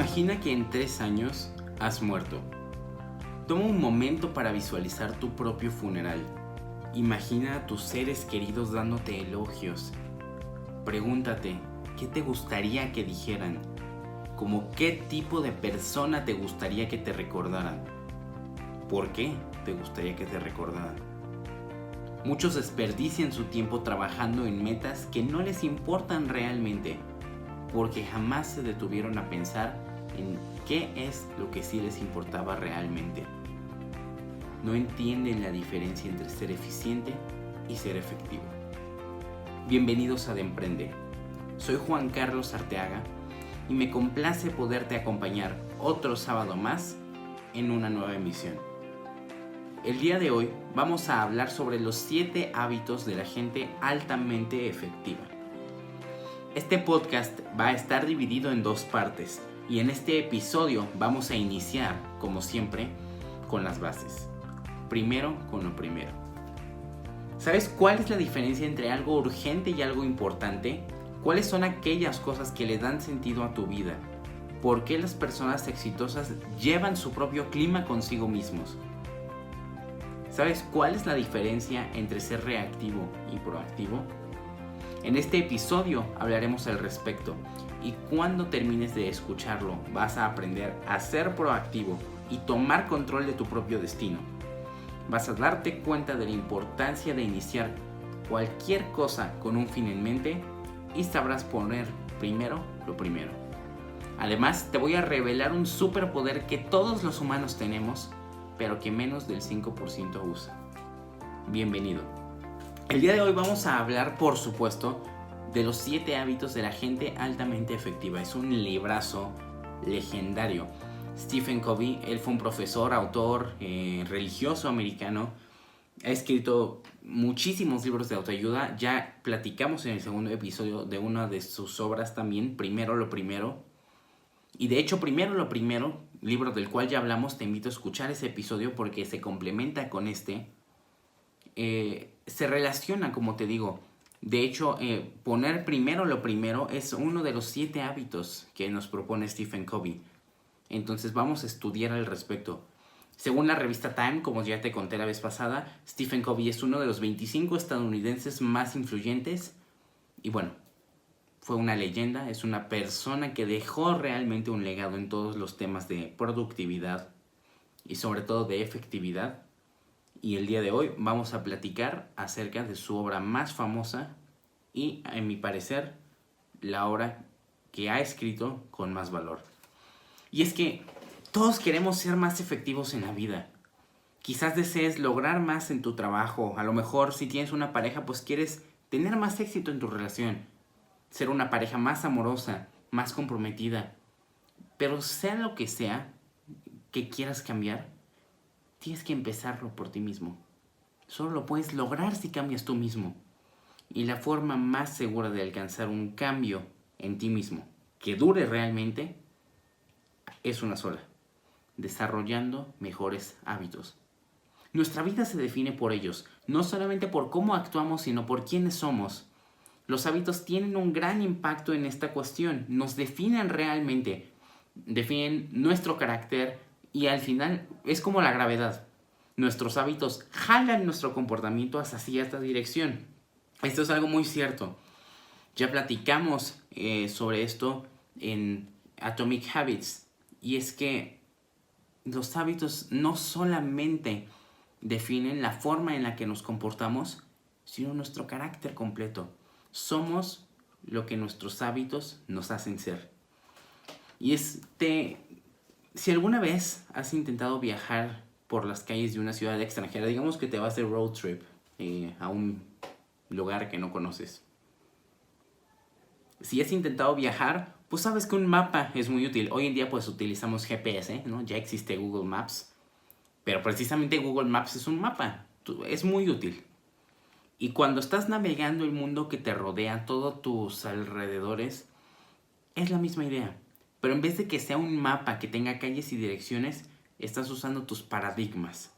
Imagina que en 3 años has muerto. Toma un momento para visualizar tu propio funeral. Imagina a tus seres queridos dándote elogios. Pregúntate, ¿qué te gustaría que dijeran? ¿Cómo qué tipo de persona te gustaría que te recordaran? ¿Por qué te gustaría que te recordaran? Muchos desperdician su tiempo trabajando en metas que no les importan realmente, porque jamás se detuvieron a pensar en qué es lo que sí les importaba realmente. No entienden la diferencia entre ser eficiente y ser efectivo. Bienvenidos a De Emprende. Soy Juan Carlos Arteaga y me complace poderte acompañar otro sábado más en una nueva emisión. El día de hoy vamos a hablar sobre los 7 hábitos de la gente altamente efectiva. Este podcast va a estar dividido en 2 partes y en este episodio vamos a iniciar, como siempre, con las bases. Primero con lo primero. ¿Sabes cuál es la diferencia entre algo urgente y algo importante? ¿Cuáles son aquellas cosas que le dan sentido a tu vida? ¿Por qué las personas exitosas llevan su propio clima consigo mismos? ¿Sabes cuál es la diferencia entre ser reactivo y proactivo? En este episodio hablaremos al respecto y cuando termines de escucharlo vas a aprender a ser proactivo y tomar control de tu propio destino. Vas a darte cuenta de la importancia de iniciar cualquier cosa con un fin en mente y sabrás poner primero lo primero. Además, te voy a revelar un superpoder que todos los humanos tenemos, pero que menos del 5% usa. Bienvenido. El día de hoy vamos a hablar, por supuesto, de los 7 hábitos de la gente altamente efectiva. Es un librazo legendario. Stephen Covey, él fue un profesor, autor, religioso americano. Ha escrito muchísimos libros de autoayuda. Ya platicamos en el segundo episodio de una de sus obras también, Primero lo Primero. Y de hecho, Primero lo Primero, libro del cual ya hablamos, te invito a escuchar ese episodio porque se complementa con este. Se relaciona, como te digo. De hecho, poner primero lo primero es uno de los 7 hábitos que nos propone Stephen Covey. Entonces vamos a estudiar al respecto. Según la revista Time, como ya te conté la vez pasada, Stephen Covey es uno de los 25 estadounidenses más influyentes. Y bueno, fue una leyenda, es una persona que dejó realmente un legado en todos los temas de productividad y sobre todo de efectividad. Y el día de hoy vamos a platicar acerca de su obra más famosa y, en mi parecer, la obra que ha escrito con más valor. Y es que todos queremos ser más efectivos en la vida. Quizás desees lograr más en tu trabajo. A lo mejor si tienes una pareja, pues quieres tener más éxito en tu relación. Ser una pareja más amorosa, más comprometida. Pero sea lo que sea que quieras cambiar, tienes que empezarlo por ti mismo. Solo lo puedes lograr si cambias tú mismo. Y la forma más segura de alcanzar un cambio en ti mismo, que dure realmente, es una sola: desarrollando mejores hábitos. Nuestra vida se define por ellos, no solamente por cómo actuamos, sino por quiénes somos. Los hábitos tienen un gran impacto en esta cuestión, nos definen realmente, definen nuestro carácter y al final es como la gravedad. Nuestros hábitos jalan nuestro comportamiento hacia cierta dirección. Esto es algo muy cierto. Ya platicamos sobre esto en Atomic Habits. Y es que los hábitos no solamente definen la forma en la que nos comportamos, sino nuestro carácter completo. Somos lo que nuestros hábitos nos hacen ser. Y si alguna vez has intentado viajar por las calles de una ciudad extranjera, digamos que te vas de road trip a un lugar que no conoces. Si has intentado viajar, pues sabes que un mapa es muy útil. Hoy en día pues utilizamos GPS, ¿no? Ya existe Google Maps. Pero precisamente Google Maps es un mapa. Es muy útil. Y cuando estás navegando el mundo que te rodea, todos tus alrededores, es la misma idea. Pero en vez de que sea un mapa que tenga calles y direcciones, estás usando tus paradigmas.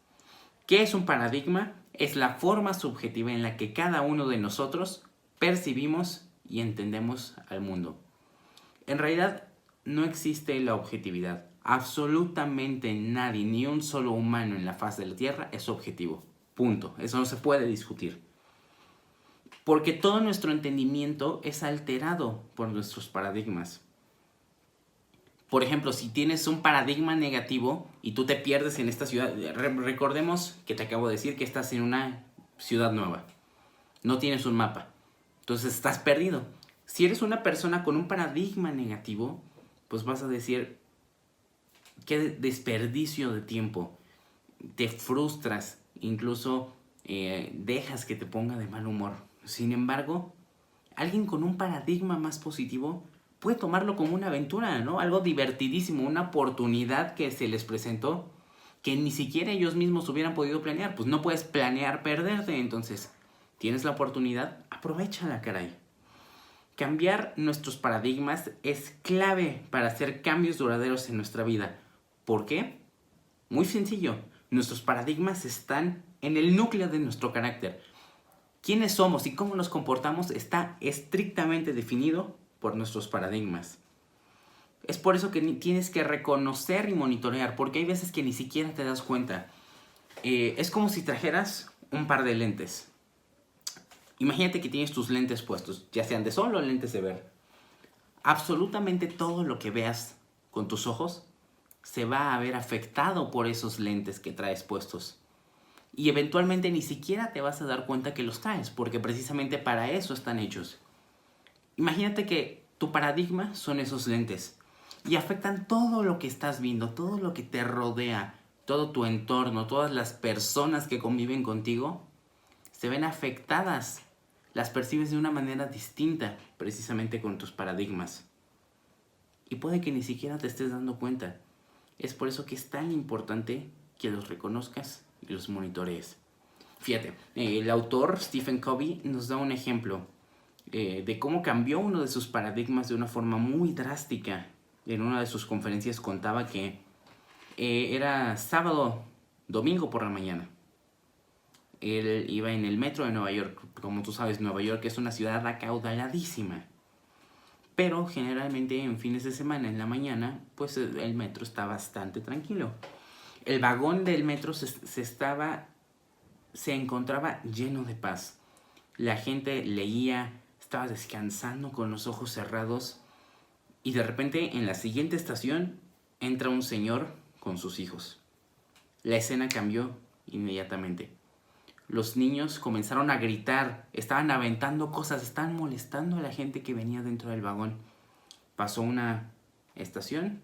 ¿Qué es un paradigma? Es la forma subjetiva en la que cada uno de nosotros percibimos y entendemos al mundo. En realidad, no existe la objetividad. Absolutamente nadie, ni un solo humano en la faz de la Tierra es objetivo. Punto. Eso no se puede discutir. Porque todo nuestro entendimiento es alterado por nuestros paradigmas. Por ejemplo, si tienes un paradigma negativo y tú te pierdes en esta ciudad, recordemos que te acabo de decir que estás en una ciudad nueva. No tienes un mapa. Entonces estás perdido. Si eres una persona con un paradigma negativo, pues vas a decir, qué desperdicio de tiempo. Te frustras, incluso dejas que te ponga de mal humor. Sin embargo, alguien con un paradigma más positivo puede tomarlo como una aventura, ¿no? Algo divertidísimo, una oportunidad que se les presentó que ni siquiera ellos mismos hubieran podido planear. Pues no puedes planear perderte, entonces tienes la oportunidad, aprovéchala, caray. Cambiar nuestros paradigmas es clave para hacer cambios duraderos en nuestra vida. ¿Por qué? Muy sencillo. Nuestros paradigmas están en el núcleo de nuestro carácter. Quiénes somos y cómo nos comportamos está estrictamente definido por nuestros paradigmas. Es por eso que tienes que reconocer y monitorear, porque hay veces que ni siquiera te das cuenta. Es como si trajeras un par de lentes. Imagínate que tienes tus lentes puestos, ya sean de sol o lentes de ver. Absolutamente todo lo que veas con tus ojos se va a ver afectado por esos lentes que traes puestos. Y eventualmente ni siquiera te vas a dar cuenta que los traes, porque precisamente para eso están hechos. Imagínate que tu paradigma son esos lentes y afectan todo lo que estás viendo, todo lo que te rodea, todo tu entorno, todas las personas que conviven contigo, se ven afectadas. Las percibes de una manera distinta, precisamente con tus paradigmas. Y puede que ni siquiera te estés dando cuenta. Es por eso que es tan importante que los reconozcas y los monitorees. Fíjate, el autor Stephen Covey nos da un ejemplo de cómo cambió uno de sus paradigmas de una forma muy drástica. En una de sus conferencias contaba que era sábado, domingo por la mañana. Él iba en el metro de Nueva York. Como tú sabes, Nueva York es una ciudad acaudaladísima. Pero generalmente en fines de semana, en la mañana, pues el metro está bastante tranquilo. El vagón del metro se encontraba lleno de paz. La gente leía, estaba descansando con los ojos cerrados. Y de repente en la siguiente estación entra un señor con sus hijos. La escena cambió inmediatamente. Los niños comenzaron a gritar, estaban aventando cosas, estaban molestando a la gente que venía dentro del vagón. Pasó una estación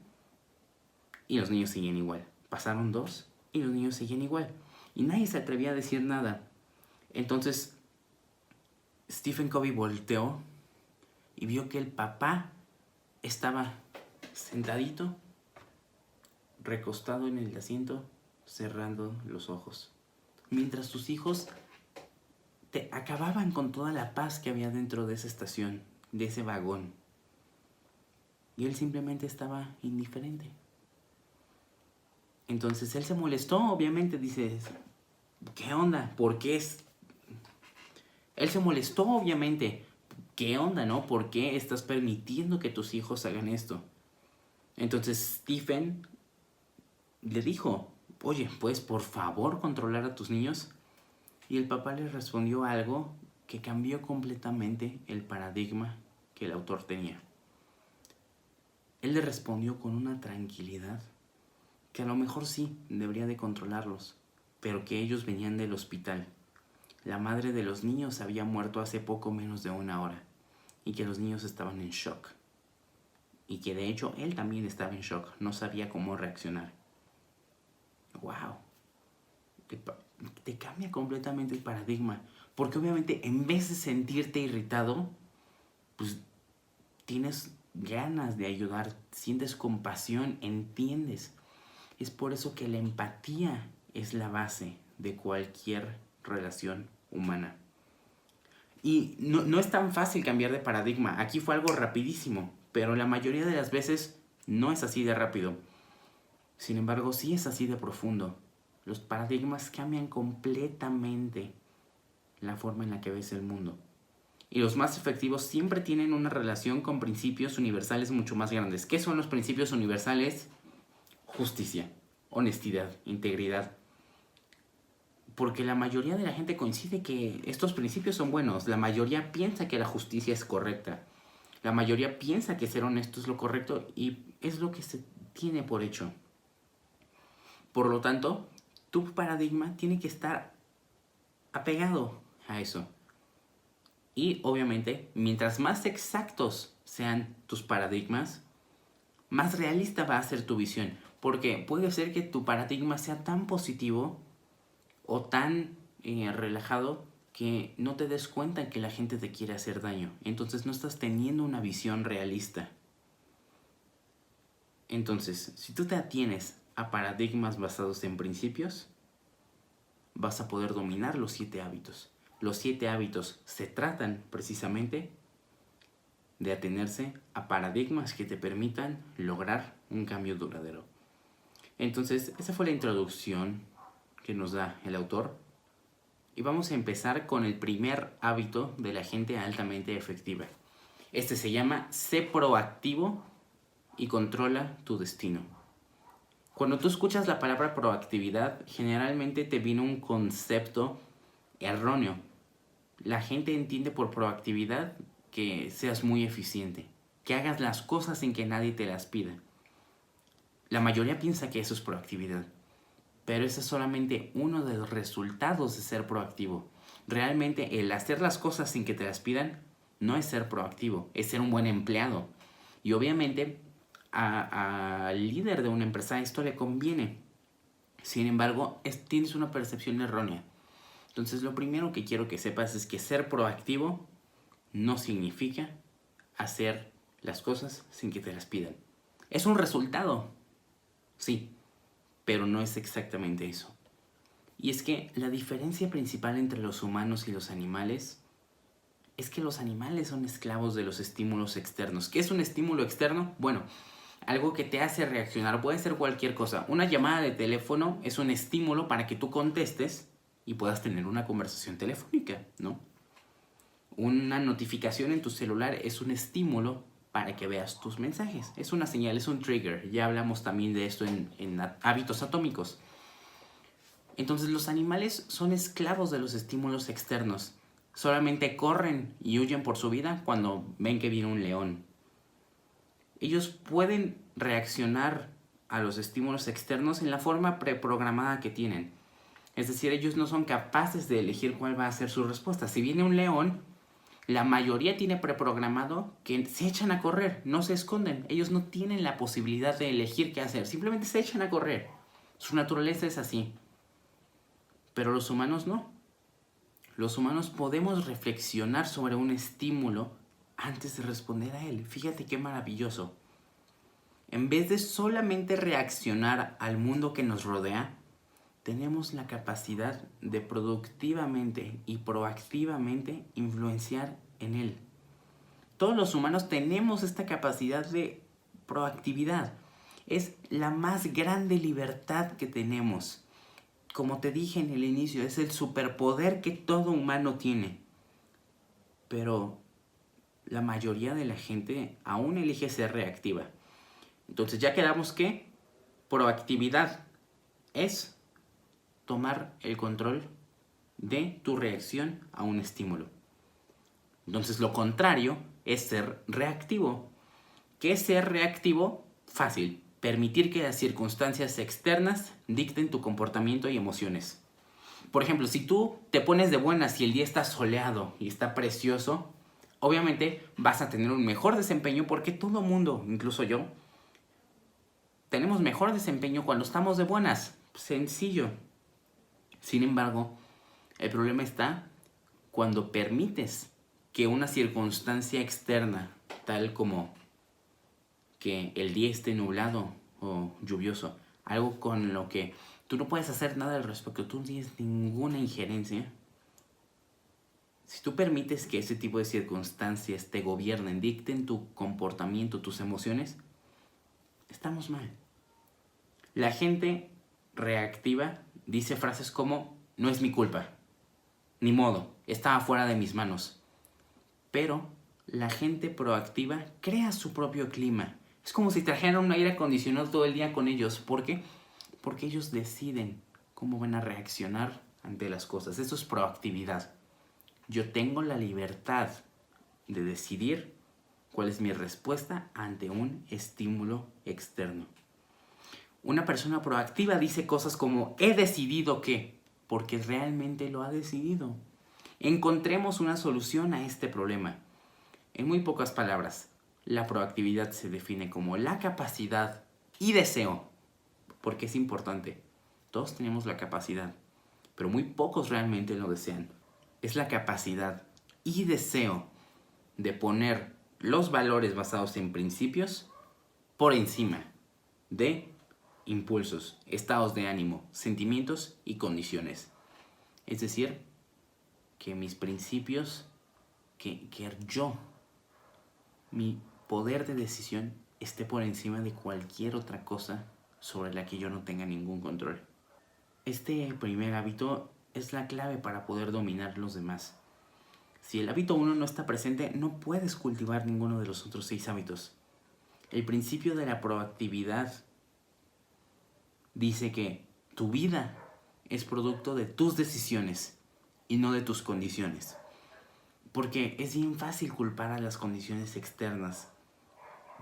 y los niños seguían igual. Pasaron dos y los niños seguían igual. Y nadie se atrevía a decir nada. Entonces, Stephen Covey volteó y vio que el papá estaba sentadito, recostado en el asiento, cerrando los ojos. Mientras sus hijos acababan con toda la paz que había dentro de esa estación, de ese vagón. Y él simplemente estaba indiferente. Entonces él se molestó, obviamente, dice, ¿qué onda? ¿Por qué es? Él se molestó, obviamente. ¿Qué onda, no? ¿Por qué estás permitiendo que tus hijos hagan esto? Entonces Stephen le dijo, oye, ¿puedes por favor controlar a tus niños? Y el papá le respondió algo que cambió completamente el paradigma que el autor tenía. Él le respondió con una tranquilidad que a lo mejor sí debería de controlarlos, pero que ellos venían del hospital. La madre de los niños había muerto hace poco menos de 1 hora y que los niños estaban en shock. Y que de hecho él también estaba en shock, no sabía cómo reaccionar. ¡Wow! Te cambia completamente el paradigma, porque obviamente en vez de sentirte irritado, pues tienes ganas de ayudar, sientes compasión, entiendes. Es por eso que la empatía es la base de cualquier relación humana. Y no es tan fácil cambiar de paradigma. Aquí fue algo rapidísimo, pero la mayoría de las veces no es así de rápido. Sin embargo, sí es así de profundo. Los paradigmas cambian completamente la forma en la que ves el mundo. y los más efectivos siempre tienen una relación con principios universales mucho más grandes. ¿Qué son los principios universales? Justicia, honestidad, integridad. Porque la mayoría de la gente coincide que estos principios son buenos. La mayoría piensa que la justicia es correcta. La mayoría piensa que ser honesto es lo correcto y es lo que se tiene por hecho. Por lo tanto, tu paradigma tiene que estar apegado a eso. Y obviamente, mientras más exactos sean tus paradigmas, más realista va a ser tu visión. Porque puede ser que tu paradigma sea tan positivo o tan relajado que no te des cuenta que la gente te quiere hacer daño. Entonces no estás teniendo una visión realista. Entonces, si tú te atienes a paradigmas basados en principios, vas a poder dominar los 7 hábitos. Los 7 hábitos se tratan precisamente de atenerse a paradigmas que te permitan lograr un cambio duradero. Entonces, esa fue la introducción que nos da el autor. Y vamos a empezar con el primer hábito de la gente altamente efectiva. Este se llama sé proactivo y controla tu destino. Cuando tú escuchas la palabra proactividad, generalmente te viene un concepto erróneo. La gente entiende por proactividad que seas muy eficiente, que hagas las cosas sin que nadie te las pida. La mayoría piensa que eso es proactividad, pero ese es solamente uno de los resultados de ser proactivo. Realmente el hacer las cosas sin que te las pidan no es ser proactivo, es ser un buen empleado. Y obviamente al líder de una empresa esto le conviene. Sin embargo, tienes una percepción errónea. Entonces lo primero que quiero que sepas es que ser proactivo no significa hacer las cosas sin que te las pidan. Es un resultado, sí, pero no es exactamente eso. Y es que la diferencia principal entre los humanos y los animales es que los animales son esclavos de los estímulos externos. ¿Qué es un estímulo externo? Bueno, algo que te hace reaccionar. Puede ser cualquier cosa. Una llamada de teléfono es un estímulo para que tú contestes y puedas tener una conversación telefónica, ¿no? Una notificación en tu celular es un estímulo para que veas tus mensajes. Es una señal, es un trigger. Ya hablamos también de esto en hábitos atómicos. Entonces los animales son esclavos de los estímulos externos. Solamente corren y huyen por su vida cuando ven que viene un león. Ellos pueden reaccionar a los estímulos externos en la forma preprogramada que tienen. Es decir, ellos no son capaces de elegir cuál va a ser su respuesta. Si viene un león, la mayoría tiene preprogramado que se echan a correr, no se esconden. Ellos no tienen la posibilidad de elegir qué hacer, simplemente se echan a correr. Su naturaleza es así. Pero los humanos no. Los humanos podemos reflexionar sobre un estímulo antes de responder a él. Fíjate qué maravilloso. En vez de solamente reaccionar al mundo que nos rodea, tenemos la capacidad de productivamente y proactivamente influenciar en él. Todos los humanos tenemos esta capacidad de proactividad. Es la más grande libertad que tenemos. Como te dije en el inicio, es el superpoder que todo humano tiene. Pero la mayoría de la gente aún elige ser reactiva. Entonces ya quedamos que proactividad es tomar el control de tu reacción a un estímulo. Entonces lo contrario es ser reactivo. ¿Qué es ser reactivo? Fácil. Permitir que las circunstancias externas dicten tu comportamiento y emociones. Por ejemplo, si tú te pones de buenas y el día está soleado y está precioso, obviamente vas a tener un mejor desempeño porque todo mundo, incluso yo, tenemos mejor desempeño cuando estamos de buenas. Sencillo. Sin embargo, el problema está cuando permites que una circunstancia externa, tal como que el día esté nublado o lluvioso, algo con lo que tú no puedes hacer nada al respecto, tú no tienes ninguna injerencia. Si tú permites que ese tipo de circunstancias te gobiernen, dicten tu comportamiento, tus emociones, estamos mal. La gente reactiva dice frases como, no es mi culpa, ni modo, estaba fuera de mis manos. Pero la gente proactiva crea su propio clima. Es como si trajeran un aire acondicionado todo el día con ellos. ¿Por qué? Porque ellos deciden cómo van a reaccionar ante las cosas. Eso es proactividad. Yo tengo la libertad de decidir cuál es mi respuesta ante un estímulo externo. Una persona proactiva dice cosas como he decidido que, porque realmente lo ha decidido. Encontremos una solución a este problema. En muy pocas palabras, la proactividad se define como la capacidad y deseo, porque es importante. Todos tenemos la capacidad, pero muy pocos realmente lo desean. Es la capacidad y deseo de poner los valores basados en principios por encima de impulsos, estados de ánimo, sentimientos y condiciones. Es decir, que mis principios, que yo, mi poder de decisión esté por encima de cualquier otra cosa sobre la que yo no tenga ningún control. Este primer hábito es la clave para poder dominar los demás. Si el hábito 1 no está presente, no puedes cultivar ninguno de los otros 6 hábitos. El principio de la proactividad dice que tu vida es producto de tus decisiones y no de tus condiciones. Porque es bien fácil culpar a las condiciones externas.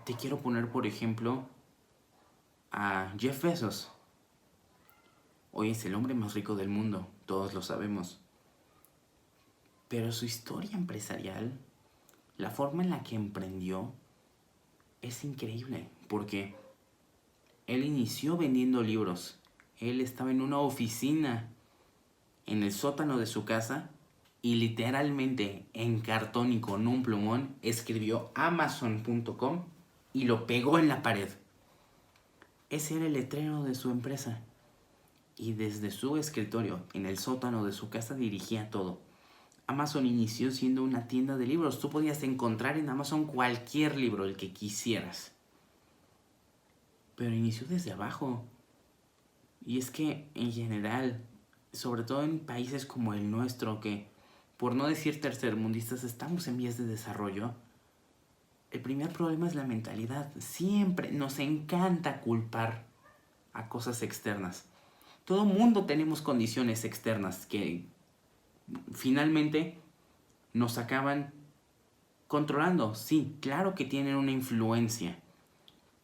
Te quiero poner, por ejemplo, a Jeff Bezos. Hoy es el hombre más rico del mundo, todos lo sabemos. Pero su historia empresarial, la forma en la que emprendió, es increíble. Porque él inició vendiendo libros. Él estaba en una oficina en el sótano de su casa y literalmente en cartón y con un plumón escribió Amazon.com y lo pegó en la pared. Ese era el letrero de su empresa. Y desde su escritorio, en el sótano de su casa, dirigía todo. Amazon inició siendo una tienda de libros. Tú podías encontrar en Amazon cualquier libro, el que quisieras. Pero inició desde abajo. Y es que, en general, sobre todo en países como el nuestro, que, por no decir tercermundistas, estamos en vías de desarrollo, el primer problema es la mentalidad. Siempre nos encanta culpar a cosas externas. Todo mundo tenemos condiciones externas que finalmente nos acaban controlando. Sí, claro que tienen una influencia,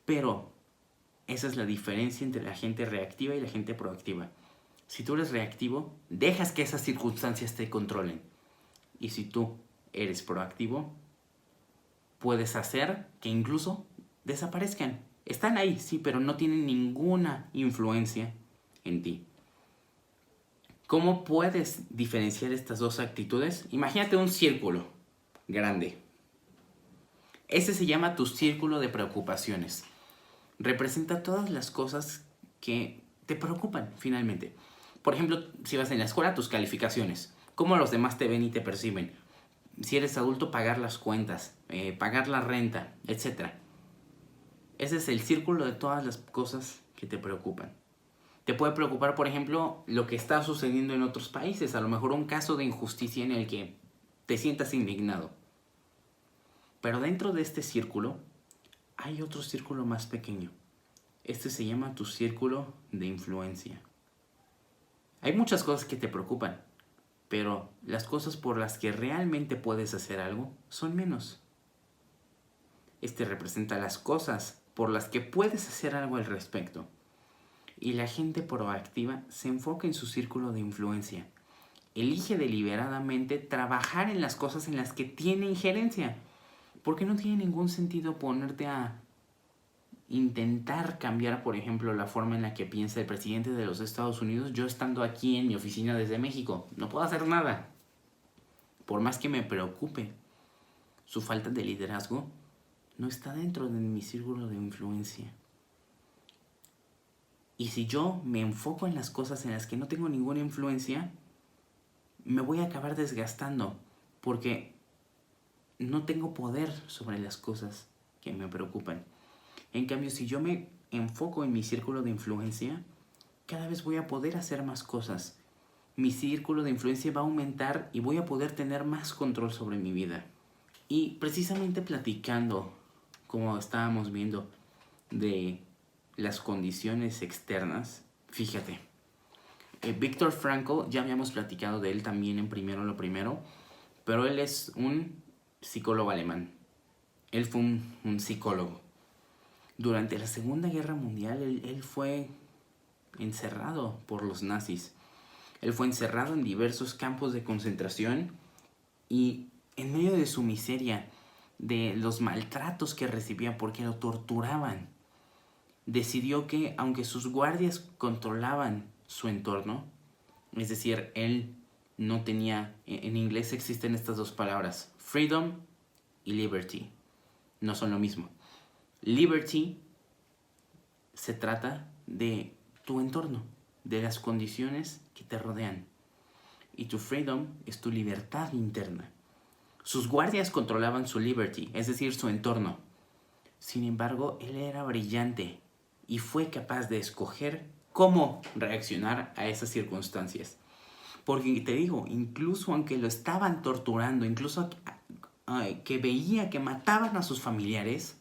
pero esa es la diferencia entre la gente reactiva y la gente proactiva. Si tú eres reactivo, dejas que esas circunstancias te controlen. Y si tú eres proactivo, puedes hacer que incluso desaparezcan. Están ahí, sí, pero no tienen ninguna influencia en ti. ¿Cómo puedes diferenciar estas dos actitudes? Imagínate un círculo grande. Ese se llama tu círculo de preocupaciones. Representa todas las cosas que te preocupan finalmente. Por ejemplo, si vas en la escuela, tus calificaciones. Cómo los demás te ven y te perciben. Si eres adulto, pagar las cuentas, pagar la renta, etc. Ese es el círculo de todas las cosas que te preocupan. Te puede preocupar, por ejemplo, lo que está sucediendo en otros países. A lo mejor un caso de injusticia en el que te sientas indignado. Pero dentro de este círculo hay otro círculo más pequeño. Este se llama tu círculo de influencia. Hay muchas cosas que te preocupan, pero las cosas por las que realmente puedes hacer algo son menos. Este representa las cosas por las que puedes hacer algo al respecto. Y la gente proactiva se enfoca en su círculo de influencia. Elige deliberadamente trabajar en las cosas en las que tiene injerencia. Porque no tiene ningún sentido ponerte a intentar cambiar, por ejemplo, la forma en la que piensa el presidente de los Estados Unidos, yo estando aquí en mi oficina desde México. No puedo hacer nada. Por más que me preocupe, su falta de liderazgo no está dentro de mi círculo de influencia. Y si yo me enfoco en las cosas en las que no tengo ninguna influencia, me voy a acabar desgastando porque no tengo poder sobre las cosas que me preocupan. En cambio, si yo me enfoco en mi círculo de influencia, cada vez voy a poder hacer más cosas. Mi círculo de influencia va a aumentar y voy a poder tener más control sobre mi vida. Y precisamente platicando, como estábamos viendo, de las condiciones externas, fíjate, Viktor Frankl, ya habíamos platicado de él también en Primero lo Primero, pero él es un psicólogo alemán. Él fue un psicólogo. Durante la Segunda Guerra Mundial, él fue encerrado por los nazis. Él fue encerrado en diversos campos de concentración y en medio de su miseria, de los maltratos que recibía porque lo torturaban, decidió que aunque sus guardias controlaban su entorno, es decir, él no tenía, en inglés existen estas dos palabras, freedom y liberty, no son lo mismo. Liberty se trata de tu entorno, de las condiciones que te rodean. Y tu freedom es tu libertad interna. Sus guardias controlaban su liberty, es decir, su entorno. Sin embargo, él era brillante y fue capaz de escoger cómo reaccionar a esas circunstancias. Porque te digo, incluso aunque lo estaban torturando, incluso que veía que mataban a sus familiares,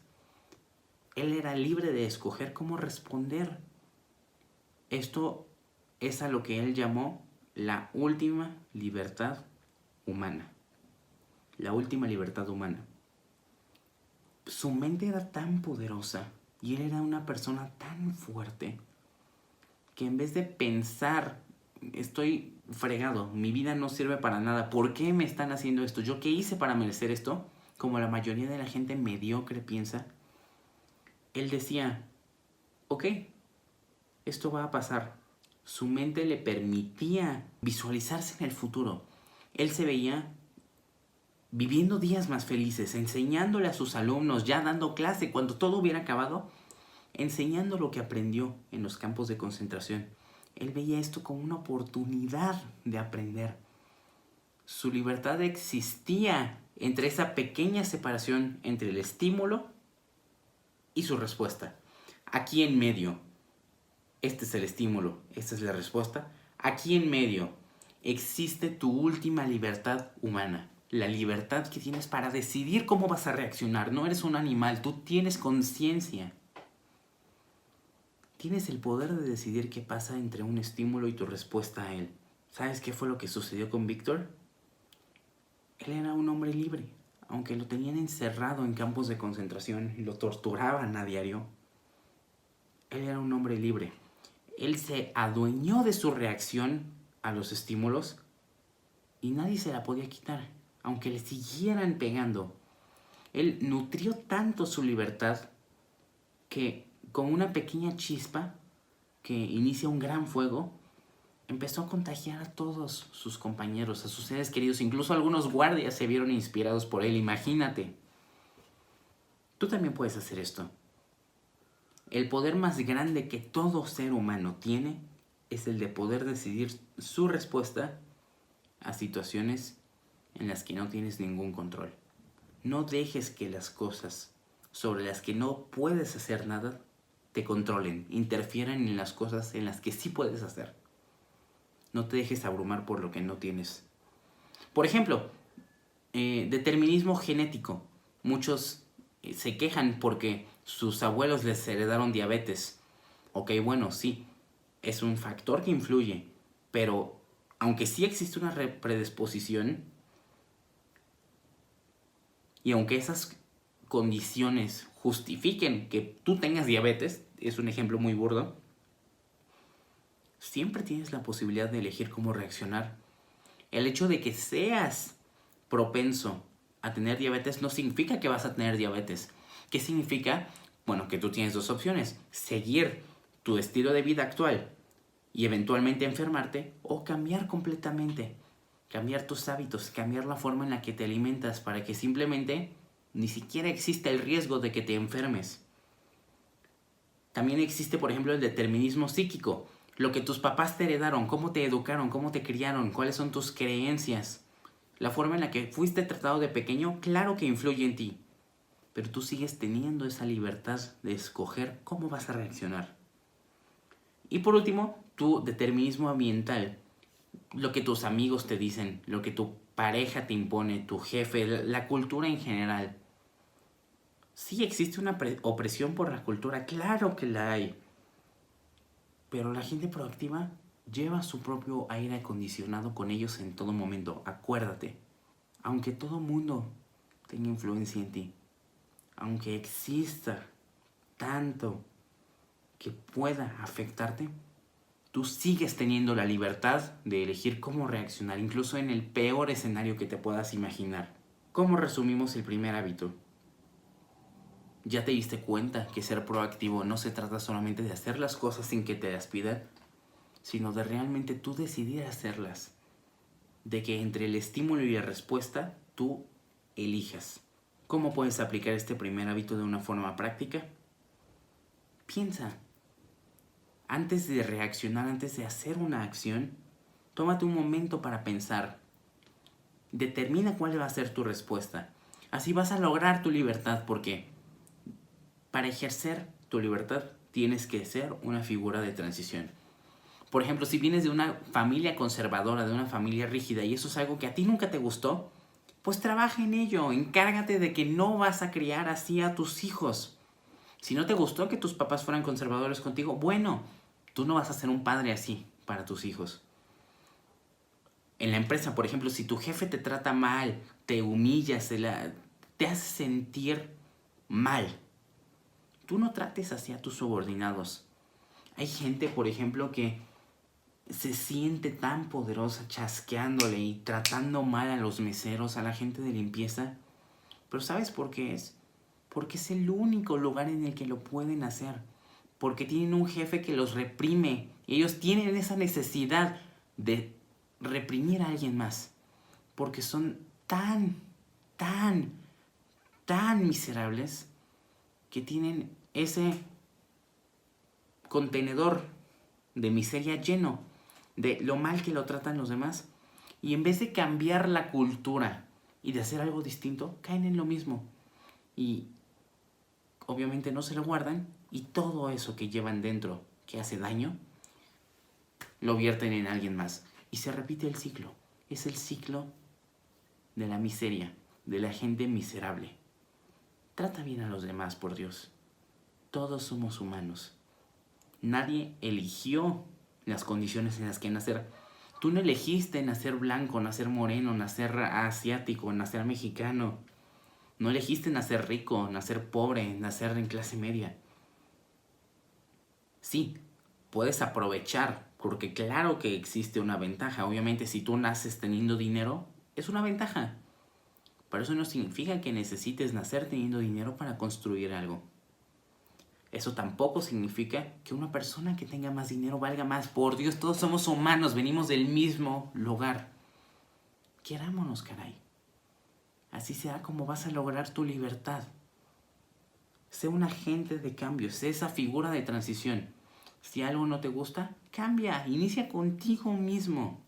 él era libre de escoger cómo responder. Esto es a lo que él llamó la última libertad humana. La última libertad humana. Su mente era tan poderosa y él era una persona tan fuerte que en vez de pensar, estoy fregado, mi vida no sirve para nada, ¿por qué me están haciendo esto? ¿Yo qué hice para merecer esto? Como la mayoría de la gente mediocre piensa, él decía, ok, esto va a pasar. Su mente le permitía visualizarse en el futuro. Él se veía viviendo días más felices, enseñándole a sus alumnos, ya dando clase cuando todo hubiera acabado, enseñando lo que aprendió en los campos de concentración. Él veía esto como una oportunidad de aprender. Su libertad existía entre esa pequeña separación entre el estímulo y su respuesta. Aquí en medio, este es el estímulo, esta es la respuesta. Aquí en medio existe tu última libertad humana. La libertad que tienes para decidir cómo vas a reaccionar. No eres un animal, tú tienes conciencia. Tienes el poder de decidir qué pasa entre un estímulo y tu respuesta a él. ¿Sabes qué fue lo que sucedió con Víctor? Él era un hombre libre. Aunque lo tenían encerrado en campos de concentración y lo torturaban a diario, él era un hombre libre. Él se adueñó de su reacción a los estímulos y nadie se la podía quitar, aunque le siguieran pegando. Él nutrió tanto su libertad que con una pequeña chispa que inicia un gran fuego, empezó a contagiar a todos sus compañeros, a sus seres queridos. Incluso algunos guardias se vieron inspirados por él. Imagínate. Tú también puedes hacer esto. El poder más grande que todo ser humano tiene es el de poder decidir su respuesta a situaciones en las que no tienes ningún control. No dejes que las cosas sobre las que no puedes hacer nada te controlen, interfieran en las cosas en las que sí puedes hacer. No te dejes abrumar por lo que no tienes. Por ejemplo, determinismo genético. Muchos se quejan porque sus abuelos les heredaron diabetes. Ok, bueno, sí, es un factor que influye, pero aunque sí existe una predisposición, y aunque esas condiciones justifiquen que tú tengas diabetes, es un ejemplo muy burdo, siempre tienes la posibilidad de elegir cómo reaccionar. El hecho de que seas propenso a tener diabetes no significa que vas a tener diabetes. ¿Qué significa? Bueno, que tú tienes dos opciones: seguir tu estilo de vida actual y eventualmente enfermarte, o cambiar completamente, cambiar tus hábitos, cambiar la forma en la que te alimentas para que simplemente ni siquiera exista el riesgo de que te enfermes. También existe, por ejemplo, el determinismo psíquico. Lo que tus papás te heredaron, cómo te educaron, cómo te criaron, cuáles son tus creencias. La forma en la que fuiste tratado de pequeño, claro que influye en ti. Pero tú sigues teniendo esa libertad de escoger cómo vas a reaccionar. Y por último, tu determinismo ambiental. Lo que tus amigos te dicen, lo que tu pareja te impone, tu jefe, la cultura en general. Sí existe una opresión por la cultura, claro que la hay. Pero la gente proactiva lleva su propio aire acondicionado con ellos en todo momento. Acuérdate, aunque todo mundo tenga influencia en ti, aunque exista tanto que pueda afectarte, tú sigues teniendo la libertad de elegir cómo reaccionar, incluso en el peor escenario que te puedas imaginar. ¿Cómo resumimos el primer hábito? ¿Ya te diste cuenta que ser proactivo no se trata solamente de hacer las cosas sin que te las pidan, sino de realmente tú decidir hacerlas? De que entre el estímulo y la respuesta, tú elijas. ¿Cómo puedes aplicar este primer hábito de una forma práctica? Piensa. Antes de reaccionar, antes de hacer una acción, tómate un momento para pensar. Determina cuál va a ser tu respuesta. Así vas a lograr tu libertad, porque para ejercer tu libertad tienes que ser una figura de transición. Por ejemplo, si vienes de una familia conservadora, de una familia rígida, y eso es algo que a ti nunca te gustó, pues trabaja en ello, encárgate de que no vas a criar así a tus hijos. Si no te gustó que tus papás fueran conservadores contigo, bueno, tú no vas a ser un padre así para tus hijos. En la empresa, por ejemplo, si tu jefe te trata mal, te humilla, te hace sentir mal, tú no trates así a tus subordinados. Hay gente, por ejemplo, que se siente tan poderosa chasqueándole y tratando mal a los meseros, a la gente de limpieza. Pero ¿sabes por qué es? Porque es el único lugar en el que lo pueden hacer. Porque tienen un jefe que los reprime. Y ellos tienen esa necesidad de reprimir a alguien más. Porque son tan miserables que tienen ese contenedor de miseria lleno de lo mal que lo tratan los demás. Y en vez de cambiar la cultura y de hacer algo distinto, caen en lo mismo. Y obviamente no se lo guardan, y todo eso que llevan dentro que hace daño, lo vierten en alguien más. Y se repite el ciclo. Es el ciclo de la miseria, de la gente miserable. Trata bien a los demás, por Dios. Todos somos humanos. Nadie eligió las condiciones en las que nacer. Tú no elegiste nacer blanco, nacer moreno, nacer asiático, nacer mexicano. No elegiste nacer rico, nacer pobre, nacer en clase media. Sí, puedes aprovechar, porque claro que existe una ventaja. Obviamente, si tú naces teniendo dinero, es una ventaja. Pero eso no significa que necesites nacer teniendo dinero para construir algo. Eso tampoco significa que una persona que tenga más dinero valga más. Por Dios, todos somos humanos, venimos del mismo lugar. Querámonos, caray. Así será como vas a lograr tu libertad. Sé un agente de cambio, sé esa figura de transición. Si algo no te gusta, cambia, inicia contigo mismo.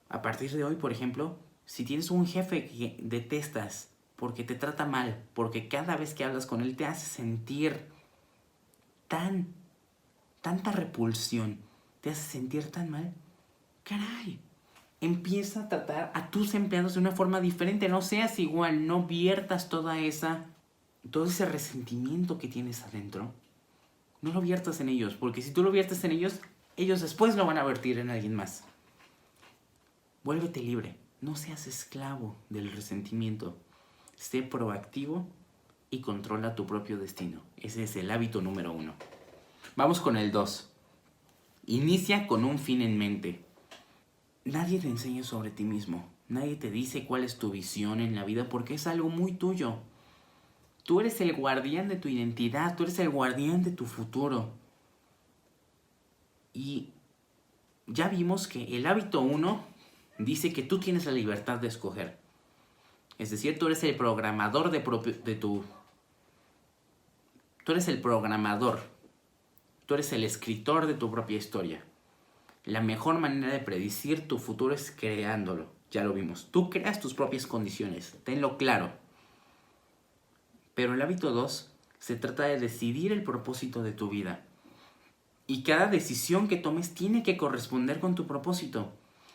A partir de hoy, por ejemplo, si tienes un jefe que detestas porque te trata mal, porque cada vez que hablas con él te hace sentir tanta repulsión, te hace sentir tan mal, caray, empieza a tratar a tus empleados de una forma diferente. No seas igual, no viertas todo ese resentimiento que tienes adentro. No lo viertas en ellos, porque si tú lo viertes en ellos, ellos después lo van a vertir en alguien más. Vuélvete libre, no seas esclavo del resentimiento. Sé proactivo y controla tu propio destino. Ese es el hábito número 1. Vamos con el 2. Inicia con un fin en mente. Nadie te enseña sobre ti mismo. Nadie te dice cuál es tu visión en la vida, porque es algo muy tuyo. Tú eres el guardián de tu identidad, tú eres el guardián de tu futuro. Y ya vimos que el hábito 1 dice que tú tienes la libertad de escoger. Es decir, tú eres el programador Tú eres el programador. Tú eres el escritor de tu propia historia. La mejor manera de predecir tu futuro es creándolo. Ya lo vimos. Tú creas tus propias condiciones. Tenlo claro. Pero el hábito 2 se trata de decidir el propósito de tu vida. Y cada decisión que tomes tiene que corresponder con tu propósito.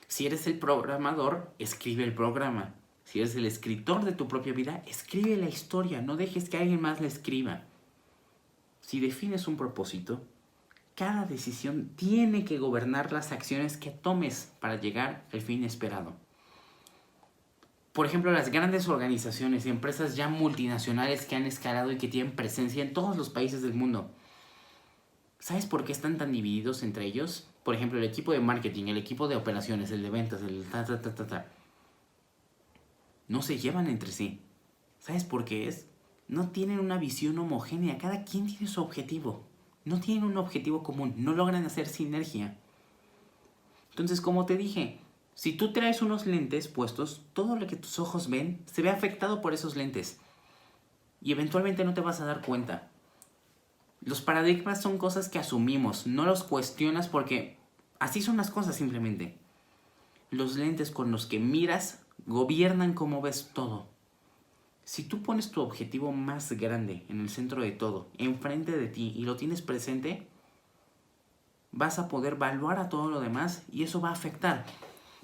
Si eres el programador, escribe el programa. Si eres el escritor de tu propia vida, escribe la historia. No dejes que alguien más la escriba. Si defines un propósito, cada decisión tiene que gobernar las acciones que tomes para llegar al fin esperado. Por ejemplo, las grandes organizaciones y empresas ya multinacionales que han escalado y que tienen presencia en todos los países del mundo. ¿Sabes por qué están tan divididos entre ellos? Por ejemplo, el equipo de marketing, el equipo de operaciones, el de ventas, el no se llevan entre sí. ¿Sabes por qué es? No tienen una visión homogénea, cada quien tiene su objetivo. No tienen un objetivo común, no logran hacer sinergia. Entonces, como te dije, si tú traes unos lentes puestos, todo lo que tus ojos ven se ve afectado por esos lentes. Y eventualmente no te vas a dar cuenta. Los paradigmas son cosas que asumimos, no los cuestionas porque así son las cosas simplemente. Los lentes con los que miras gobiernan cómo ves todo. Si tú pones tu objetivo más grande en el centro de todo, enfrente de ti y lo tienes presente, vas a poder evaluar a todo lo demás y eso va a afectar.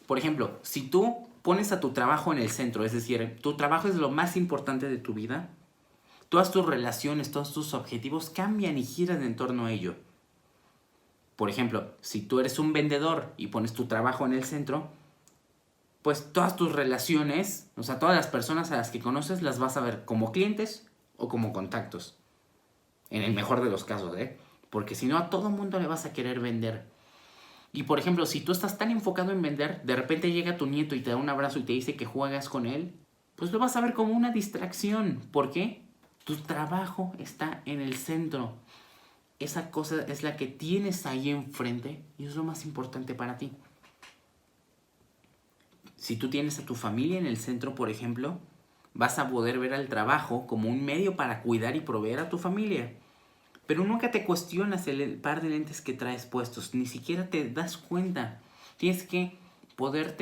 Por ejemplo, si tú pones a tu trabajo en el centro, es decir, tu trabajo es lo más importante de tu vida, todas tus relaciones, todos tus objetivos cambian y giran en torno a ello. Por ejemplo, si tú eres un vendedor y pones tu trabajo en el centro, pues todas tus relaciones, o sea, todas las personas a las que conoces las vas a ver como clientes o como contactos. En el mejor de los casos, ¿eh? Porque si no, a todo mundo le vas a querer vender. Y por ejemplo, si tú estás tan enfocado en vender, de repente llega tu nieto y te da un abrazo y te dice que juegas con él, pues lo vas a ver como una distracción. ¿Por qué? Tu trabajo está en el centro. Esa cosa es la que tienes ahí enfrente y es lo más importante para ti. Si tú tienes a tu familia en el centro, por ejemplo, vas a poder ver al trabajo como un medio para cuidar y proveer a tu familia. Pero nunca te cuestionas el par de lentes que traes puestos, ni siquiera te das cuenta. Tienes que poder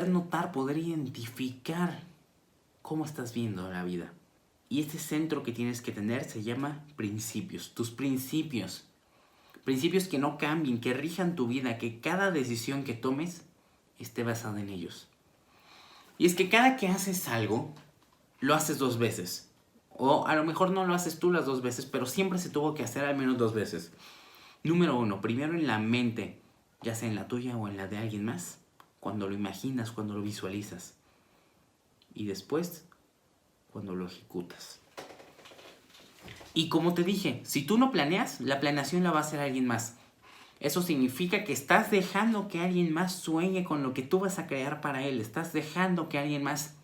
notar, poder identificar cómo estás viendo la vida. Y este centro que tienes que tener se llama principios, tus principios. Principios que no cambien, que rijan tu vida, que cada decisión que tomes esté basada en ellos. Y es que cada que haces algo, lo haces 2 veces. O a lo mejor no lo haces tú las 2 veces, pero siempre se tuvo que hacer al menos 2 veces. Número 1, primero en la mente, ya sea en la tuya o en la de alguien más, cuando lo imaginas, cuando lo visualizas. Y después, cuando lo ejecutas. Y como te dije, si tú no planeas, la planeación la va a hacer alguien más. Eso significa que estás dejando que alguien más sueñe con lo que tú vas a crear para él. Estás dejando que alguien más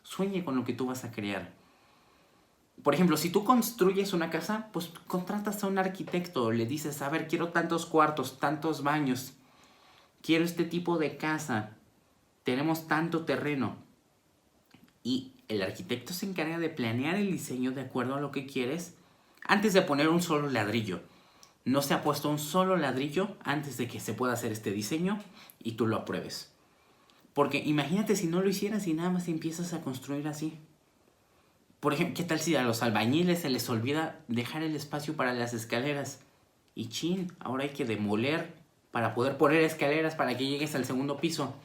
sueñe con lo que tú vas a crear. Por ejemplo, si tú construyes una casa, pues contratas a un arquitecto. Le dices, a ver, quiero tantos cuartos, tantos baños. Quiero este tipo de casa. Tenemos tanto terreno. Y el arquitecto se encarga de planear el diseño de acuerdo a lo que quieres antes de poner un solo ladrillo. No se ha puesto un solo ladrillo antes de que se pueda hacer este diseño y tú lo apruebes. Porque imagínate si no lo hicieras y nada más empiezas a construir así. Por ejemplo, ¿qué tal si a los albañiles se les olvida dejar el espacio para las escaleras? Y chin, ahora hay que demoler para poder poner escaleras para que llegues al segundo piso.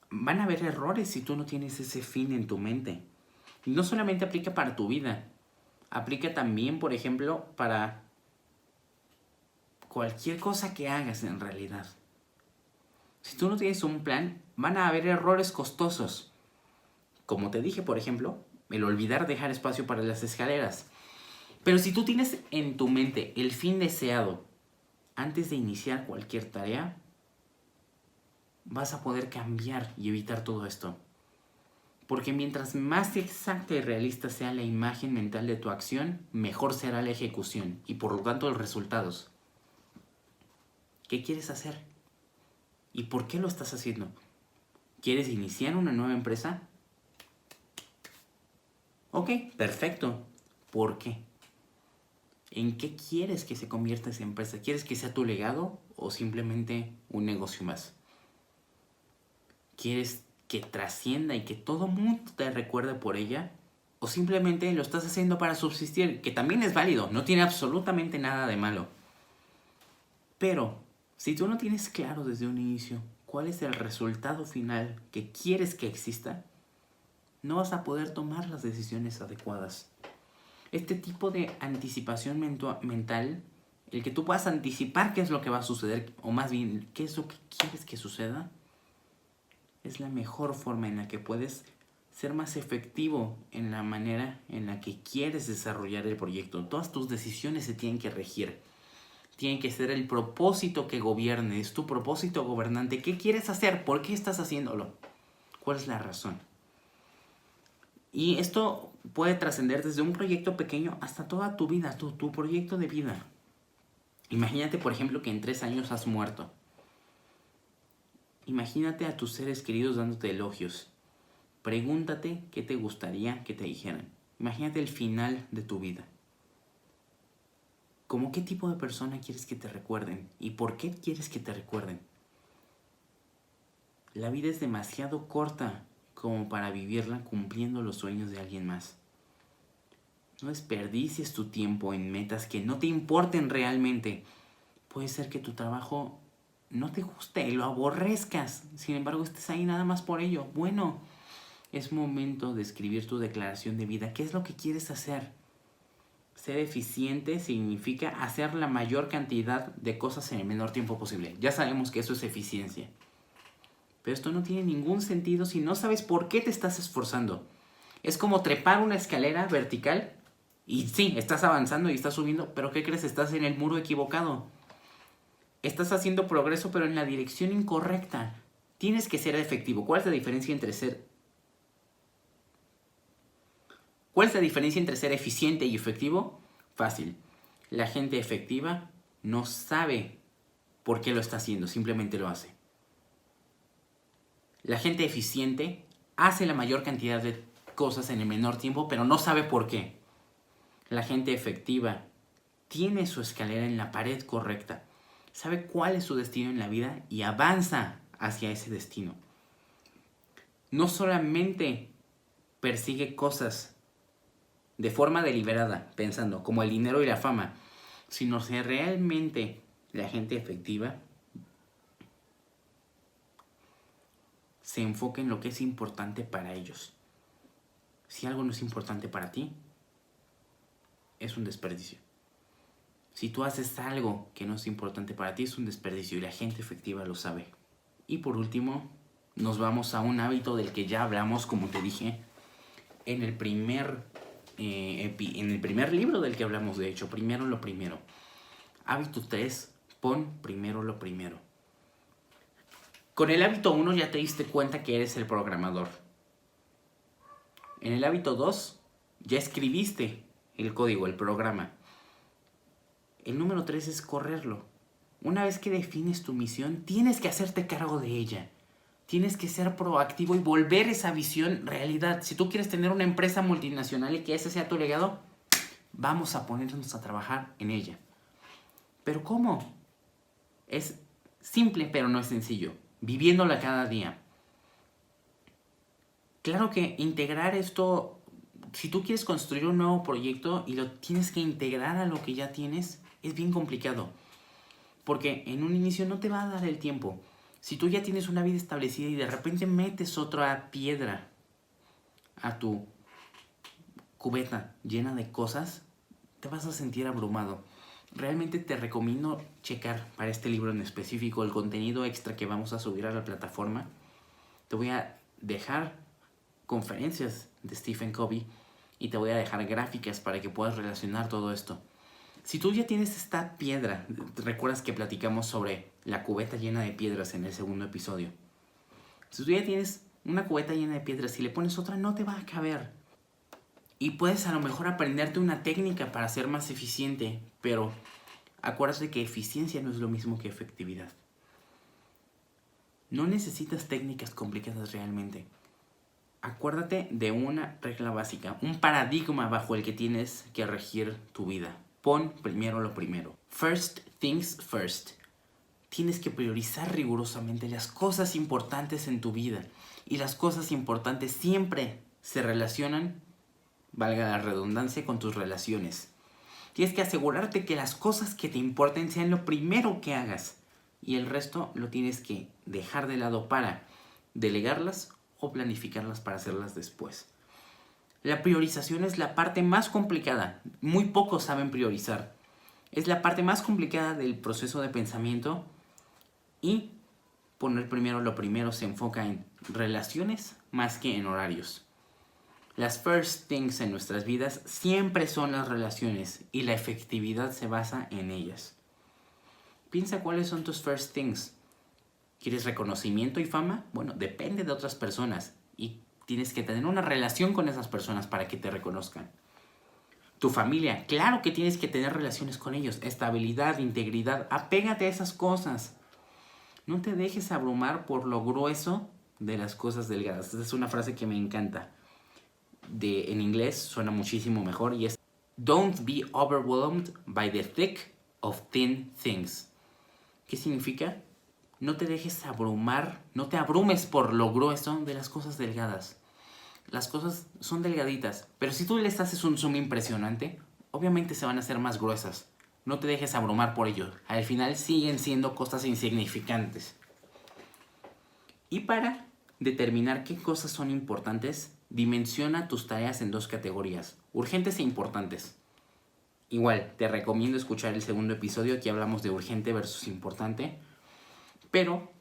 Van a haber errores si tú no tienes ese fin en tu mente. Y no solamente aplica para tu vida. Aplica también, por ejemplo, para cualquier cosa que hagas en realidad. Si tú no tienes un plan, van a haber errores costosos. Como te dije, por ejemplo, el olvidar dejar espacio para las escaleras. Pero si tú tienes en tu mente el fin deseado antes de iniciar cualquier tarea, vas a poder cambiar y evitar todo esto. Porque mientras más exacta y realista sea la imagen mental de tu acción, mejor será la ejecución y por lo tanto los resultados. ¿Qué quieres hacer? ¿Y por qué lo estás haciendo? ¿Quieres iniciar una nueva empresa? Ok, perfecto. ¿Por qué? ¿En qué quieres que se convierta esa empresa? ¿Quieres que sea tu legado o simplemente un negocio más? ¿Quieres que trascienda y que todo mundo te recuerde por ella? ¿O simplemente lo estás haciendo para subsistir? Que también es válido, no tiene absolutamente nada de malo. Pero Si tú no tienes claro desde un inicio cuál es el resultado final que quieres que exista, no vas a poder tomar las decisiones adecuadas. Este tipo de anticipación mental, el que tú puedas anticipar qué es lo que va a suceder, o más bien qué es lo que quieres que suceda, es la mejor forma en la que puedes ser más efectivo en la manera en la que quieres desarrollar el proyecto. Todas tus decisiones se tienen que regir. Tiene que ser el propósito que gobierne, es tu propósito gobernante. ¿Qué quieres hacer? ¿Por qué estás haciéndolo? ¿Cuál es la razón? Y esto puede trascender desde un proyecto pequeño hasta toda tu vida, tu proyecto de vida. Imagínate, por ejemplo, que en 3 años has muerto. Imagínate a tus seres queridos dándote elogios. Pregúntate qué te gustaría que te dijeran. Imagínate el final de tu vida. ¿Cómo qué tipo de persona quieres que te recuerden? ¿Y por qué quieres que te recuerden? La vida es demasiado corta como para vivirla cumpliendo los sueños de alguien más. No desperdicies tu tiempo en metas que no te importen realmente. Puede ser que tu trabajo no te guste, lo aborrezcas. Sin embargo, estés ahí nada más por ello. Bueno, es momento de escribir tu declaración de vida. ¿Qué es lo que quieres hacer? Ser eficiente significa hacer la mayor cantidad de cosas en el menor tiempo posible. Ya sabemos que eso es eficiencia. Pero esto no tiene ningún sentido si no sabes por qué te estás esforzando. Es como trepar una escalera vertical y sí, estás avanzando y estás subiendo, pero ¿qué crees? Estás en el muro equivocado. Estás haciendo progreso, pero en la dirección incorrecta. Tienes que ser efectivo. ¿Cuál es la diferencia entre ser eficiente y efectivo? Fácil. La gente efectiva no sabe por qué lo está haciendo, simplemente lo hace. La gente eficiente hace la mayor cantidad de cosas en el menor tiempo, pero no sabe por qué. La gente efectiva tiene su escalera en la pared correcta, sabe cuál es su destino en la vida y avanza hacia ese destino. No solamente persigue cosas de forma deliberada, pensando como el dinero y la fama, sino que realmente la gente efectiva se enfoca en lo que es importante para ellos. Si algo no es importante para ti, es un desperdicio. Si tú haces algo que no es importante para ti, es un desperdicio y la gente efectiva lo sabe. Y por último, nos vamos a un hábito del que ya hablamos, como te dije, en el primer libro del que hablamos, de hecho, primero lo primero. Hábito 3, pon primero lo primero. Con el hábito 1 ya te diste cuenta que eres el programador. En el hábito 2 ya escribiste el código, el programa. El número 3 es correrlo. Una vez que defines tu misión, tienes que hacerte cargo de ella. Tienes que ser proactivo y volver esa visión realidad. Si tú quieres tener una empresa multinacional y que ese sea tu legado, vamos a ponernos a trabajar en ella. ¿Pero cómo? Es simple, pero no es sencillo. Viviéndola cada día. Claro que integrar esto, si tú quieres construir un nuevo proyecto y lo tienes que integrar a lo que ya tienes, es bien complicado. Porque en un inicio no te va a dar el tiempo. Si tú ya tienes una vida establecida y de repente metes otra piedra a tu cubeta llena de cosas, te vas a sentir abrumado. Realmente te recomiendo checar para este libro en específico el contenido extra que vamos a subir a la plataforma. Te voy a dejar conferencias de Stephen Covey y te voy a dejar gráficas para que puedas relacionar todo esto. Si tú ya tienes esta piedra, recuerdas que platicamos sobre la cubeta llena de piedras en el segundo episodio. Si tú ya tienes una cubeta llena de piedras, si le pones otra no te va a caber. Y puedes a lo mejor aprenderte una técnica para ser más eficiente, pero acuérdate que eficiencia no es lo mismo que efectividad. No necesitas técnicas complicadas realmente. Acuérdate de una regla básica, un paradigma bajo el que tienes que regir tu vida. Pon primero lo primero. First things first. Tienes que priorizar rigurosamente las cosas importantes en tu vida. Y las cosas importantes siempre se relacionan, valga la redundancia, con tus relaciones. Tienes que asegurarte que las cosas que te importen sean lo primero que hagas. y el resto lo tienes que dejar de lado para delegarlas o planificarlas para hacerlas después. La priorización es la parte más complicada. Muy pocos saben priorizar. Es la parte más complicada del proceso de pensamiento y poner primero lo primero se enfoca en relaciones más que en horarios. Las first things en nuestras vidas siempre son las relaciones y la efectividad se basa en ellas. Piensa cuáles son tus first things. ¿Quieres reconocimiento y fama? Bueno, depende de otras personas y tienes que tener una relación con esas personas para que te reconozcan. Tu familia, claro que tienes que tener relaciones con ellos. Estabilidad, integridad, apégate a esas cosas. No te dejes abrumar por lo grueso de las cosas delgadas. Esa es una frase que me encanta. En inglés suena muchísimo mejor y es Don't be overwhelmed by the thick of thin things. ¿Qué significa? No te dejes abrumar, no te abrumes por lo grueso de las cosas delgadas. Las cosas son delgaditas, pero si tú les haces un zoom impresionante, obviamente se van a hacer más gruesas. No te dejes abrumar por ello. Al final siguen siendo cosas insignificantes. Y para determinar qué cosas son importantes, dimensiona tus tareas en dos categorías, urgentes e importantes. Igual, te recomiendo escuchar el segundo episodio, aquí hablamos de urgente versus importante. Pero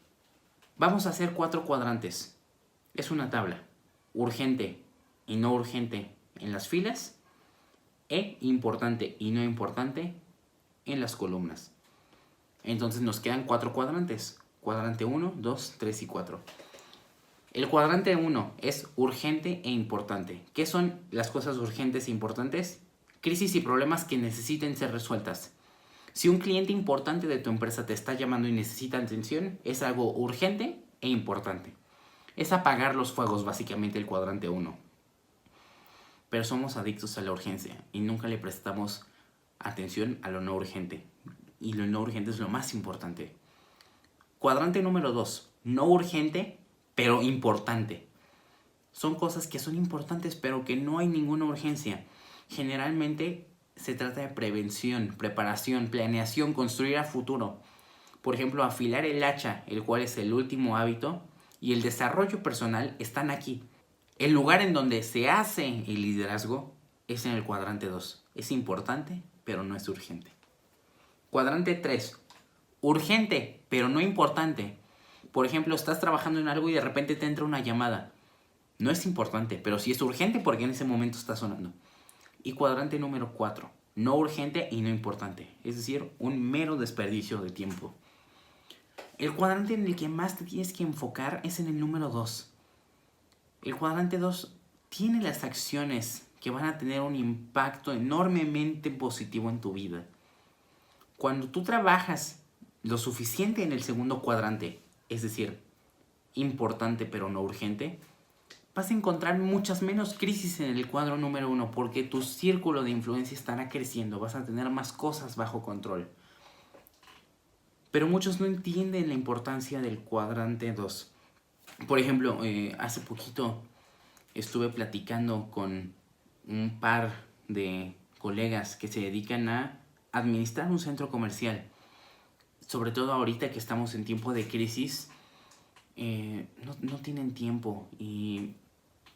vamos a hacer 4 cuadrantes. Es una tabla. Urgente y no urgente en las filas. E importante y no importante en las columnas. Entonces nos quedan 4 cuadrantes. Cuadrante 1, 2, 3 y 4. El cuadrante 1 es urgente e importante. ¿Qué son las cosas urgentes e importantes? Crisis y problemas que necesiten ser resueltas. Si un cliente importante de tu empresa te está llamando y necesita atención, es algo urgente e importante. Es apagar los fuegos, básicamente, el cuadrante 1. Pero somos adictos a la urgencia y nunca le prestamos atención a lo no urgente. Y lo no urgente es lo más importante. Cuadrante número 2. No urgente, pero importante. Son cosas que son importantes, pero que no hay ninguna urgencia. Generalmente se trata de prevención, preparación, planeación, construir a futuro. Por ejemplo, afilar el hacha, el cual es el último hábito, y el desarrollo personal están aquí. El lugar en donde se hace el liderazgo es en el cuadrante 2. Es importante, pero no es urgente. Cuadrante 3. Urgente, pero no importante. Por ejemplo, estás trabajando en algo y de repente te entra una llamada. No es importante, pero sí es urgente porque en ese momento está sonando. Y cuadrante número 4. No urgente y no importante. Es decir, un mero desperdicio de tiempo. El cuadrante en el que más te tienes que enfocar es en el número 2. El cuadrante 2 tiene las acciones que van a tener un impacto enormemente positivo en tu vida. Cuando tú trabajas lo suficiente en el segundo cuadrante, es decir, importante pero no urgente, vas a encontrar muchas menos crisis en el cuadro número 1 porque tu círculo de influencia estará creciendo, vas a tener más cosas bajo control. Pero muchos no entienden la importancia del cuadrante 2. Por ejemplo, hace poquito estuve platicando con un par de colegas que se dedican a administrar un centro comercial. Sobre todo ahorita que estamos en tiempo de crisis, no tienen tiempo y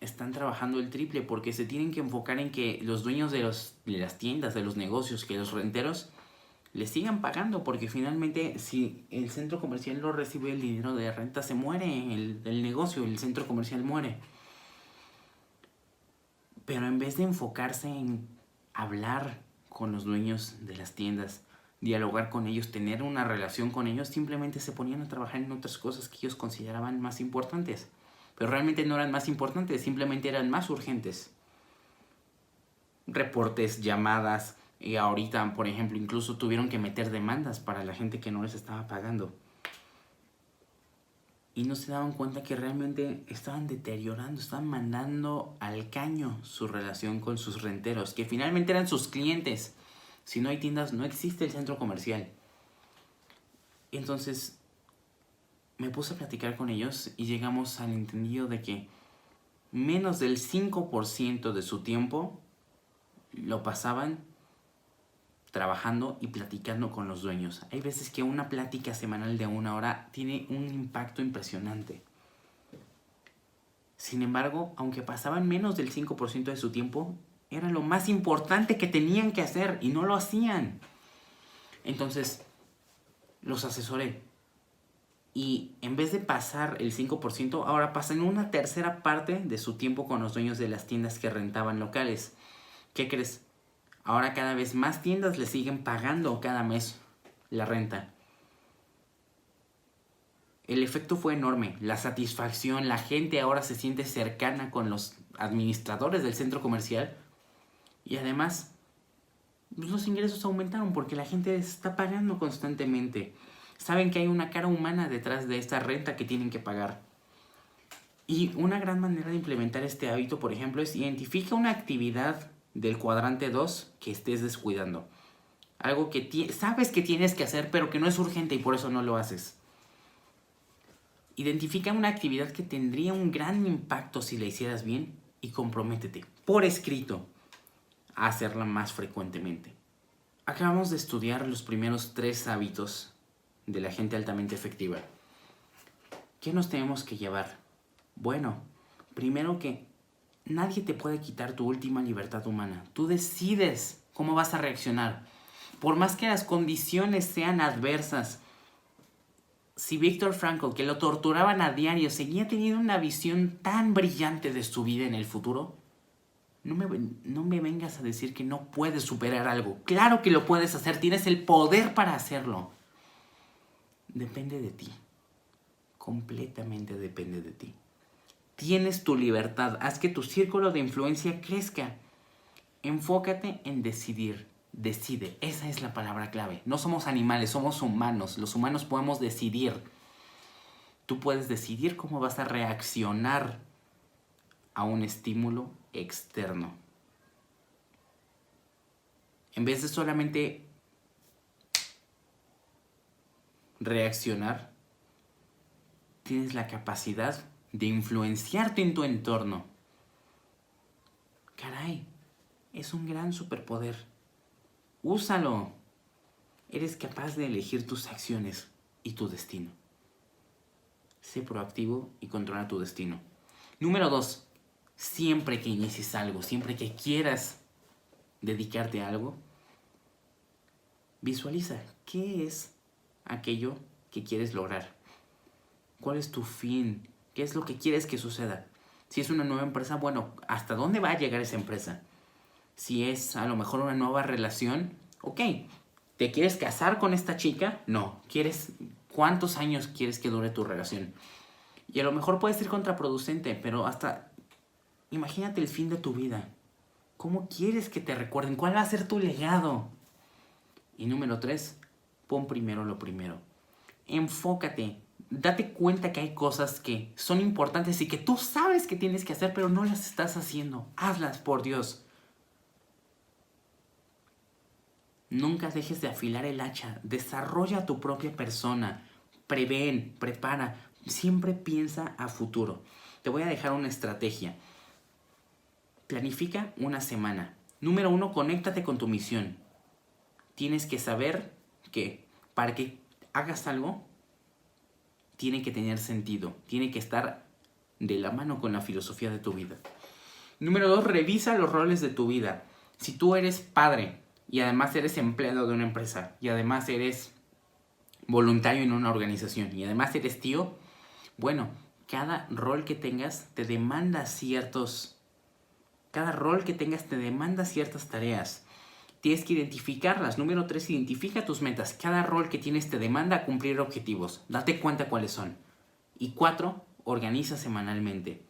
están trabajando el triple porque se tienen que enfocar en que los dueños de las tiendas, de los negocios, que los renteros les sigan pagando, porque finalmente si el centro comercial no recibe el dinero de renta, se muere el negocio, el centro comercial muere. Pero en vez de enfocarse en hablar con los dueños de las tiendas, dialogar con ellos, tener una relación con ellos, simplemente se ponían a trabajar en otras cosas que ellos consideraban más importantes. Pero realmente no eran más importantes, simplemente eran más urgentes. Reportes, llamadas, y ahorita, por ejemplo, incluso tuvieron que meter demandas para la gente que no les estaba pagando. Y no se daban cuenta que realmente estaban deteriorando, estaban mandando al caño su relación con sus renteros, que finalmente eran sus clientes. Si no hay tiendas, no existe el centro comercial. Entonces, me puse a platicar con ellos y llegamos al entendido de que menos del 5% de su tiempo lo pasaban trabajando y platicando con los dueños. Hay veces que una plática semanal de 1 hora tiene un impacto impresionante. Sin embargo, aunque pasaban menos del 5% de su tiempo, era lo más importante que tenían que hacer y no lo hacían. Entonces, los asesoré. Y en vez de pasar el 5%, ahora pasan una tercera parte de su tiempo con los dueños de las tiendas que rentaban locales. ¿Qué crees? Ahora cada vez más tiendas le siguen pagando cada mes la renta. El efecto fue enorme. La satisfacción, la gente ahora se siente cercana con los administradores del centro comercial. Y además, los ingresos aumentaron porque la gente está pagando constantemente. Saben que hay una cara humana detrás de esta renta que tienen que pagar. Y una gran manera de implementar este hábito, por ejemplo, es identifica una actividad del cuadrante 2 que estés descuidando. Algo que sabes que tienes que hacer, pero que no es urgente y por eso no lo haces. Identifica una actividad que tendría un gran impacto si la hicieras bien y comprométete, por escrito, a hacerla más frecuentemente. Acabamos de estudiar los primeros 3 hábitos de la gente altamente efectiva. ¿Qué nos tenemos que llevar? Bueno, primero que nadie te puede quitar tu última libertad humana. Tú decides cómo vas a reaccionar. Por más que las condiciones sean adversas, si Viktor Frankl, que lo torturaban a diario, seguía teniendo una visión tan brillante de su vida en el futuro, no me vengas a decir que no puedes superar algo. Claro que lo puedes hacer, tienes el poder para hacerlo. Depende de ti. Completamente depende de ti. Tienes tu libertad, haz que tu círculo de influencia crezca. Enfócate en decidir. Decide, esa es la palabra clave. No somos animales, somos humanos. Los humanos podemos decidir. Tú puedes decidir cómo vas a reaccionar a un estímulo externo. En vez de solamente reaccionar, tienes la capacidad de influenciarte en tu entorno. Caray, es un gran superpoder. Úsalo. Eres capaz de elegir tus acciones y tu destino. Sé proactivo y controla tu destino. Número 2. Siempre que inicies algo, siempre que quieras dedicarte a algo, visualiza qué es aquello que quieres lograr. ¿Cuál es tu fin? ¿Qué es lo que quieres que suceda? Si es una nueva empresa, bueno, ¿hasta dónde va a llegar esa empresa? Si es a lo mejor una nueva relación, ok. ¿Te quieres casar con esta chica? No. ¿Cuántos años quieres que dure tu relación? Y a lo mejor puede ser contraproducente, pero hasta imagínate el fin de tu vida. ¿Cómo quieres que te recuerden? ¿Cuál va a ser tu legado? Y número 3, pon primero lo primero. Enfócate. Date cuenta que hay cosas que son importantes y que tú sabes que tienes que hacer, pero no las estás haciendo. Hazlas, por Dios. Nunca dejes de afilar el hacha. Desarrolla tu propia persona. Prevén, prepara. Siempre piensa a futuro. Te voy a dejar una estrategia. Planifica una semana. Número 1, conéctate con tu misión. Tienes que saber que para que hagas algo, tiene que tener sentido. Tiene que estar de la mano con la filosofía de tu vida. Número 2, revisa los roles de tu vida. Si tú eres padre y además eres empleado de una empresa y además eres voluntario en una organización y además eres tío, bueno, cada rol que tengas te demanda ciertas tareas. Tienes que identificarlas. Número 3, identifica tus metas. Cada rol que tienes te demanda cumplir objetivos. Date cuenta cuáles son. Y 4, organiza semanalmente.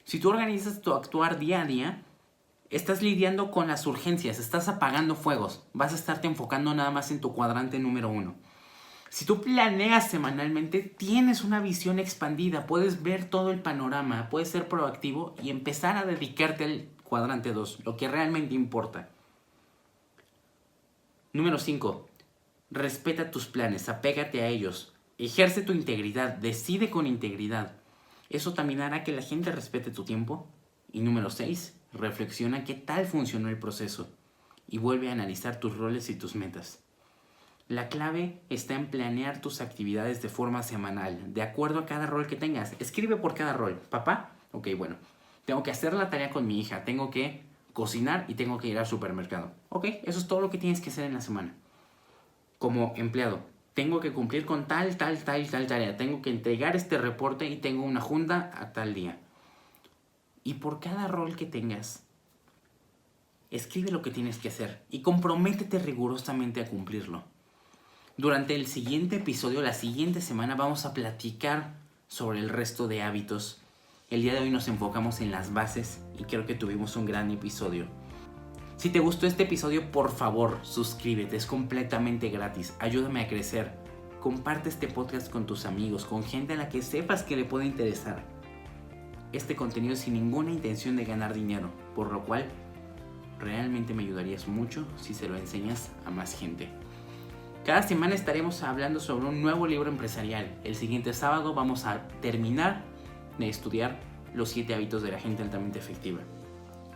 Si tú organizas tu actuar día a día, estás lidiando con las urgencias, estás apagando fuegos. Vas a estarte enfocando nada más en tu cuadrante número 1. Si tú planeas semanalmente, tienes una visión expandida. Puedes ver todo el panorama, puedes ser proactivo y empezar a dedicarte al cuadrante 2, lo que realmente importa. Número 5. Respeta tus planes, apégate a ellos. Ejerce tu integridad, decide con integridad. Eso también hará que la gente respete tu tiempo. Y número 6. Reflexiona qué tal funcionó el proceso. y vuelve a analizar tus roles y tus metas. La clave está en planear tus actividades de forma semanal, de acuerdo a cada rol que tengas. Escribe por cada rol. Papá, ok, bueno, tengo que hacer la tarea con mi hija, tengo que cocinar y tengo que ir al supermercado. Ok, eso es todo lo que tienes que hacer en la semana. Como empleado, tengo que cumplir con tal tarea, tengo que entregar este reporte y tengo una junta a tal día. Y por cada rol que tengas, escribe lo que tienes que hacer y comprométete rigurosamente a cumplirlo. Durante el siguiente episodio, la siguiente semana, vamos a platicar sobre el resto de hábitos. El día de hoy nos enfocamos en las bases y creo que tuvimos un gran episodio. Si te gustó este episodio, por favor, suscríbete, es completamente gratis. Ayúdame a crecer. Comparte este podcast con tus amigos, con gente a la que sepas que le puede interesar. Este contenido es sin ninguna intención de ganar dinero, por lo cual realmente me ayudarías mucho si se lo enseñas a más gente. Cada semana estaremos hablando sobre un nuevo libro empresarial. El siguiente sábado vamos a terminar de estudiar los 7 hábitos de la gente altamente efectiva.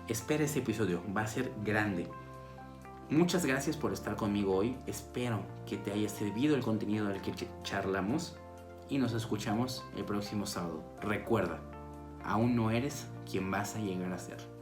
Espera ese episodio, va a ser grande. Muchas gracias por estar conmigo hoy. Espero que te haya servido el contenido del que charlamos y nos escuchamos el próximo sábado. Recuerda, aún no eres quien vas a llegar a ser.